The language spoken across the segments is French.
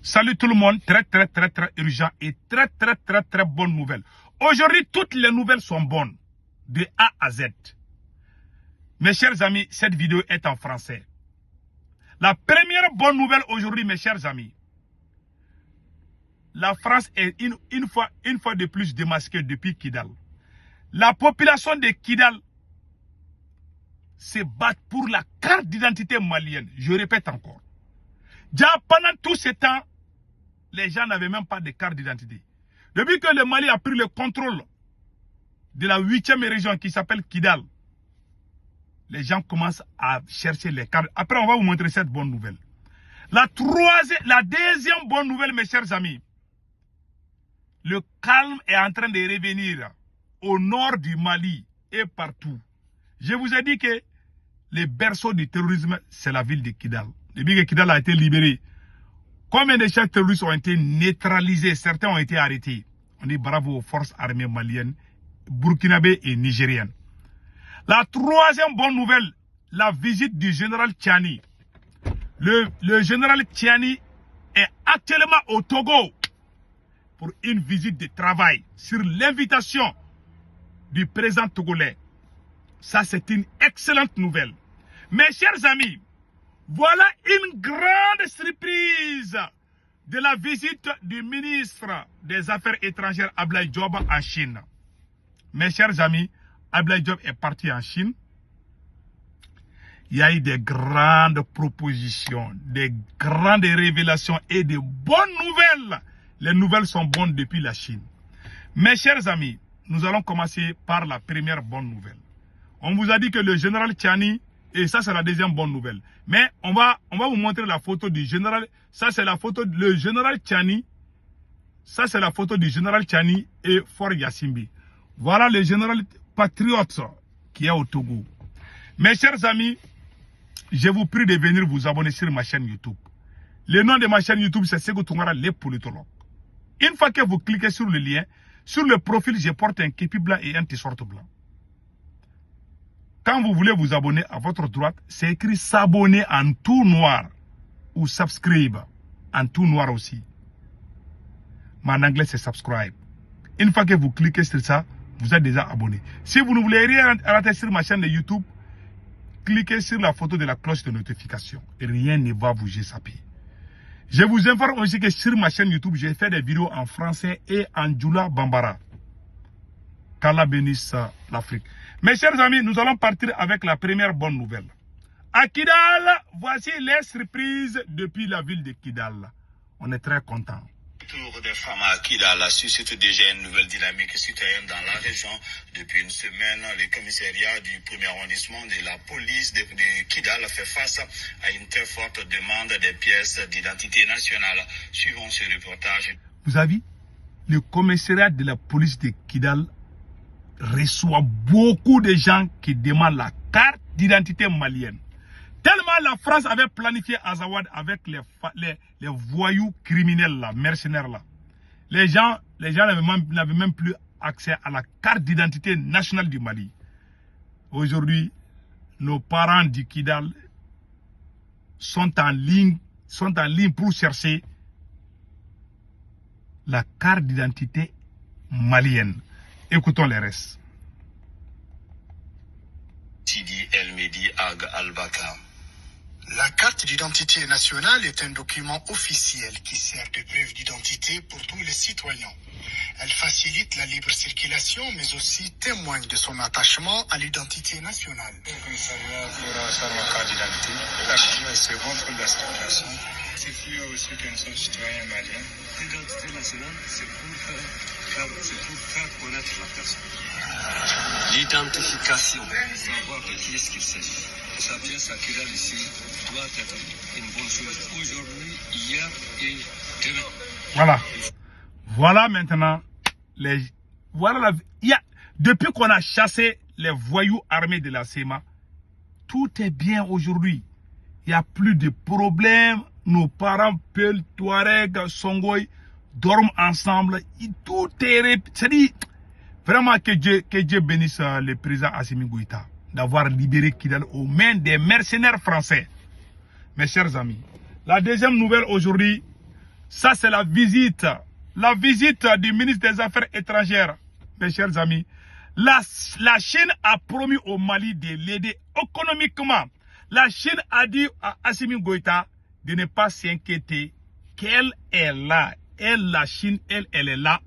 Salut tout le monde, très urgent et très bonne nouvelle. Aujourd'hui, toutes les nouvelles sont bonnes, de A à Z. Mes chers amis, cette vidéo est en français. La première bonne nouvelle aujourd'hui, mes chers amis, la France est une fois de plus démasquée depuis Kidal. La population de Kidal se bat pour la carte d'identité malienne. Je répète encore. Déjà pendant tout ce temps, les gens n'avaient même pas de carte d'identité. Depuis que le Mali a pris le contrôle de la 8e région qui s'appelle Kidal, les gens commencent à chercher les cartes. Après, on va vous montrer cette bonne nouvelle. La deuxième bonne nouvelle, mes chers amis, le calme est en train de revenir au nord du Mali et partout. Je vous ai dit que le berceau du terrorisme, c'est la ville de Kidal. Depuis que Kidal a été libéré, combien de chefs terroristes ont été neutralisés? Certains ont été arrêtés. On dit bravo aux forces armées maliennes, burkinabées et nigériennes. La troisième bonne nouvelle, la visite du général Tchani. Le général Tchani est actuellement au Togo pour une visite de travail sur l'invitation du président togolais. Ça, c'est une excellente nouvelle. Mes chers amis, voilà une grande surprise de la visite du ministre des Affaires étrangères Abdoulaye Diop en Chine. Mes chers amis, Abdoulaye Diop est parti en Chine. Il y a eu des grandes propositions, des grandes révélations et de bonnes nouvelles. Les nouvelles sont bonnes depuis la Chine. Mes chers amis, nous allons commencer par la première bonne nouvelle. On vous a dit que le général Tchani, et ça c'est la deuxième bonne nouvelle. Mais on va vous montrer la photo du général. Ça c'est la photo du général Tchani. Ça c'est la photo du général Tchani et Fort Yassimbi. Voilà le général patriote qui est au Togo. Mes chers amis, je vous prie de venir vous abonner sur ma chaîne YouTube. Le nom de ma chaîne YouTube c'est Sékou Tounkara, les politologues. Une fois que vous cliquez sur le lien, sur le profil, je porte un képi blanc et un t-shirt blanc. Quand vous voulez vous abonner, à votre droite, c'est écrit s'abonner en tout noir ou subscribe en tout noir aussi. Mais en anglais, c'est subscribe. Une fois que vous cliquez sur ça, vous êtes déjà abonné. Si vous ne voulez rien rater sur ma chaîne de YouTube, cliquez sur la photo de la cloche de notification. Et rien ne va vous échapper. Je vous informe aussi que sur ma chaîne YouTube, j'ai fait des vidéos en français et en Djoula Bambara. Qu'Allah bénisse l'Afrique. Mes chers amis, nous allons partir avec la première bonne nouvelle. À Kidal, voici les surprises depuis la ville de Kidal. On est très contents. Tour des femmes à Kidal suscite déjà une nouvelle dynamique citoyenne dans la région. Depuis une semaine, le commissariat du premier arrondissement de la police de Kidal fait face à une très forte demande des pièces d'identité nationale. Suivons ce reportage. Vous avez vu, le commissariat de la police de Kidal reçoit beaucoup de gens qui demandent la carte d'identité malienne. Tellement la France avait planifié Azawad avec les voyous criminels là, mercenaires là. Les gens n'avaient même plus accès à la carte d'identité nationale du Mali. Aujourd'hui, nos parents du Kidal sont en ligne pour chercher la carte d'identité malienne. Écoutons les restes. Sidi El Mehdi Ag Al-Bakar. La carte d'identité nationale est un document officiel qui sert de preuve d'identité pour tous les citoyens. Elle facilite la libre circulation, mais aussi témoigne de son attachement à l'identité nationale. Le commissariat fera ça ma carte d'identité. La carte c'est bon pour la circulation. C'est sûr aussi que nous sommes citoyens maliens. L'identité nationale, c'est pour faire connaître la personne. L'identification. Savoir de qui est-ce qu'il s'agit. Sa pièce à Kidal ici doit être une bonne chose aujourd'hui, hier et demain. Voilà. Voilà maintenant. Depuis qu'on a chassé les voyous armés de la SEMA, tout est bien aujourd'hui. Il n'y a plus de problème. Nos parents, Peul, Touareg, Songoï, dorment ensemble. Tout est... C'est-à-dire, vraiment que Dieu bénisse le président Assimi Goïta d'avoir libéré Kidal aux mains des mercenaires français. Mes chers amis, la deuxième nouvelle aujourd'hui, Ça, c'est la visite du ministre des Affaires étrangères, mes chers amis. La Chine a promis au Mali de l'aider économiquement. La Chine a dit à Assimi Goïta de ne pas s'inquiéter, qu'elle est là. Elle, la Chine, elle est là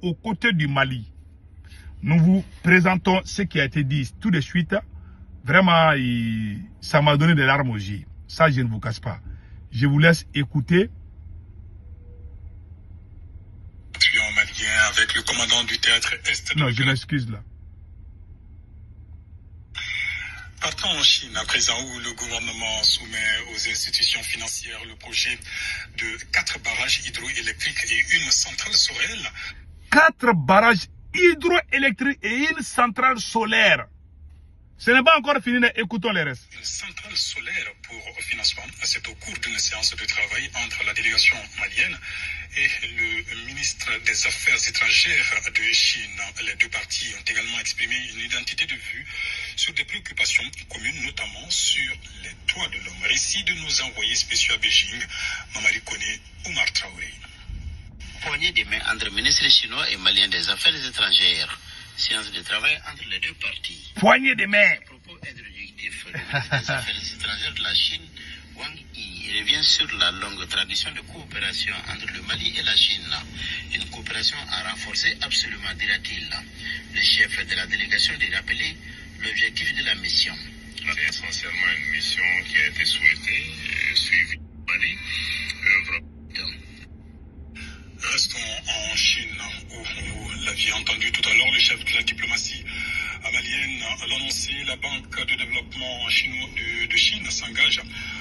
aux côtés du Mali. Nous vous présentons ce qui a été dit tout de suite. Vraiment, ça m'a donné des larmes aux yeux. Ça, je ne vous casse pas. Je vous laisse écouter. Malien avec le commandant du théâtre Est. Non, je m'excuse là. Partons en Chine, à présent où le gouvernement soumet aux institutions financières le projet de 4 barrages hydroélectriques et une centrale solaire. 4 barrages hydroélectriques et une centrale solaire. Ce n'est pas encore fini, écoutons les restes. Une centrale solaire pour financement, c'est au cours d'une séance de travail entre la délégation malienne et le ministre des Affaires étrangères de Chine. Les deux parties ont également exprimé une identité de vue sur des préoccupations communes, notamment sur les droits de l'homme. Récit de nos envoyés spéciaux à Beijing, Mamadi Kone, Oumar Traoré. Poignée des mains entre ministres chinois et maliens des Affaires étrangères. Séance de travail entre les deux parties. Poignée des mains. À propos introductif, le ministre des Affaires étrangères de la Chine, Wang Yi, revient sur la longue tradition de coopération entre le Mali et la Chine. Une coopération à renforcer absolument, dira-t-il. Le chef de la délégation de rappeler l'objectif de la mission. C'est essentiellement une mission qui a été souhaitée et suivie au Mali. Restons en Chine, où vous l'aviez entendu tout à l'heure, le chef de la diplomatie malienne l'a annoncé. La Banque de développement chinois de Chine s'engage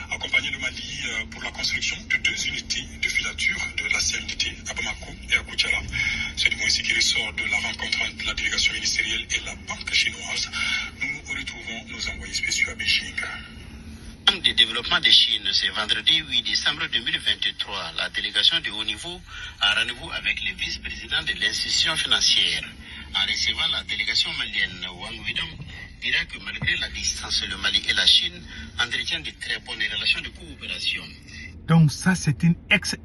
à accompagner le Mali pour la construction de 2 unités de filature de la CNDT à Bamako et à Koutiala. C'est du moins ce qui ressort de la rencontre entre la délégation ministérielle et la banque chinoise. Nous retrouvons nos envoyés spéciaux à Beijing. De développement de Chine, c'est vendredi 8 décembre 2023. La délégation de haut niveau a rendez-vous avec le vice-président de l'institution financière. En recevant la délégation malienne, Wang Widong dira que malgré la distance, le Mali et la Chine entretiennent de très bonnes relations de coopération. Donc ça, c'est une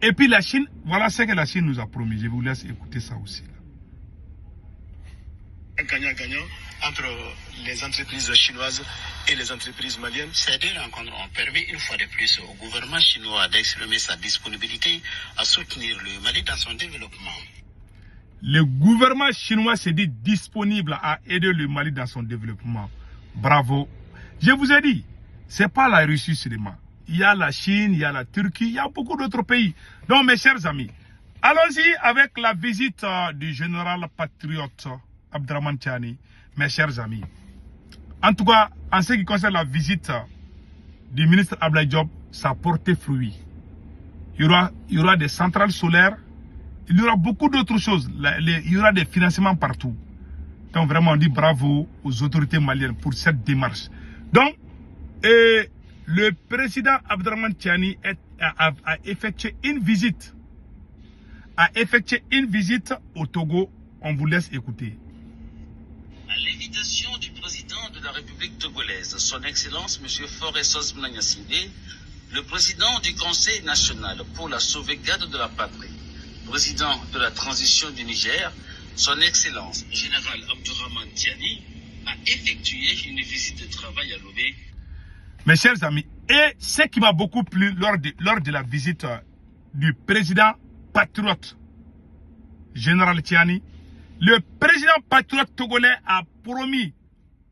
Et puis la Chine, voilà ce que la Chine nous a promis. Je vous laisse écouter ça aussi. Gagnant-gagnant entre les entreprises chinoises et les entreprises maliennes. Ces deux rencontres ont permis une fois de plus au gouvernement chinois d'exprimer sa disponibilité à soutenir le Mali dans son développement. Le gouvernement chinois s'est dit disponible à aider le Mali dans son développement. Bravo. Je vous ai dit, ce n'est pas la Russie seulement. Il y a la Chine, il y a la Turquie, il y a beaucoup d'autres pays. Donc mes chers amis, allons-y avec la visite du général patriote Abdraman Tiani, mes chers amis. En tout cas, en ce qui concerne la visite du ministre Abdoulaye Diop, ça a porté fruit. Il y aura des centrales solaires, il y aura beaucoup d'autres choses. Il y aura des financements partout. Donc vraiment, on dit bravo aux autorités maliennes pour cette démarche. Donc, le président Abdraman Tiani a effectué une visite. Au Togo. On vous laisse écouter. À l'invitation du président de la République togolaise, son Excellence M. Faure Sosbna Gnassingbé, le président du Conseil national pour la sauvegarde de la patrie, président de la transition du Niger, son Excellence Général Abdourahmane Tiani, a effectué une visite de travail à Lomé. Mes chers amis, et ce qui m'a beaucoup plu lors de la visite du président patriote Général Tiani, le président patriote togolais a promis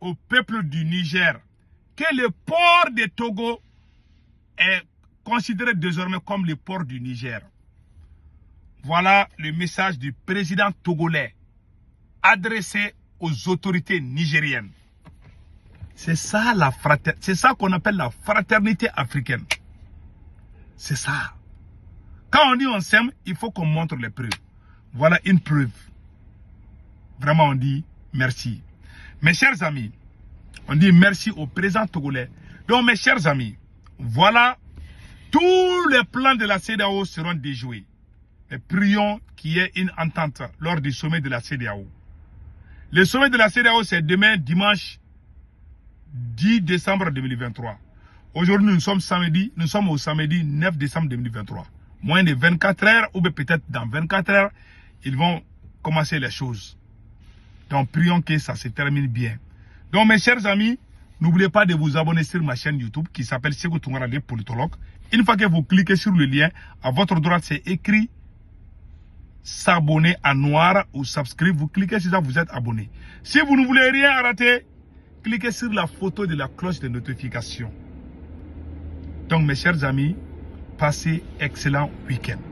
au peuple du Niger que le port de Togo est considéré désormais comme le port du Niger. Voilà le message du président togolais adressé aux autorités nigériennes. C'est ça c'est ça qu'on appelle la fraternité africaine. C'est ça. Quand on dit on s'aime, il faut qu'on montre les preuves. Voilà une preuve. Vraiment, on dit merci. Mes chers amis, on dit merci au président togolais. Donc, mes chers amis, voilà, tous les plans de la CEDEAO seront déjoués. Et prions qu'il y ait une entente lors du sommet de la CEDEAO. Le sommet de la CEDEAO, c'est demain, dimanche 10 décembre 2023. Aujourd'hui, nous sommes au samedi 9 décembre 2023. moins de 24 heures, ou peut-être dans 24 heures, ils vont commencer les choses. Donc, prions que ça se termine bien. Donc, mes chers amis, n'oubliez pas de vous abonner sur ma chaîne YouTube qui s'appelle Sékou Tounkara, le politologue. Une fois que vous cliquez sur le lien, à votre droite, c'est écrit s'abonner en noir ou subscribe. Vous cliquez sur ça, vous êtes abonné. Si vous ne voulez rien rater, cliquez sur la photo de la cloche de notification. Donc, mes chers amis, passez excellent week-end.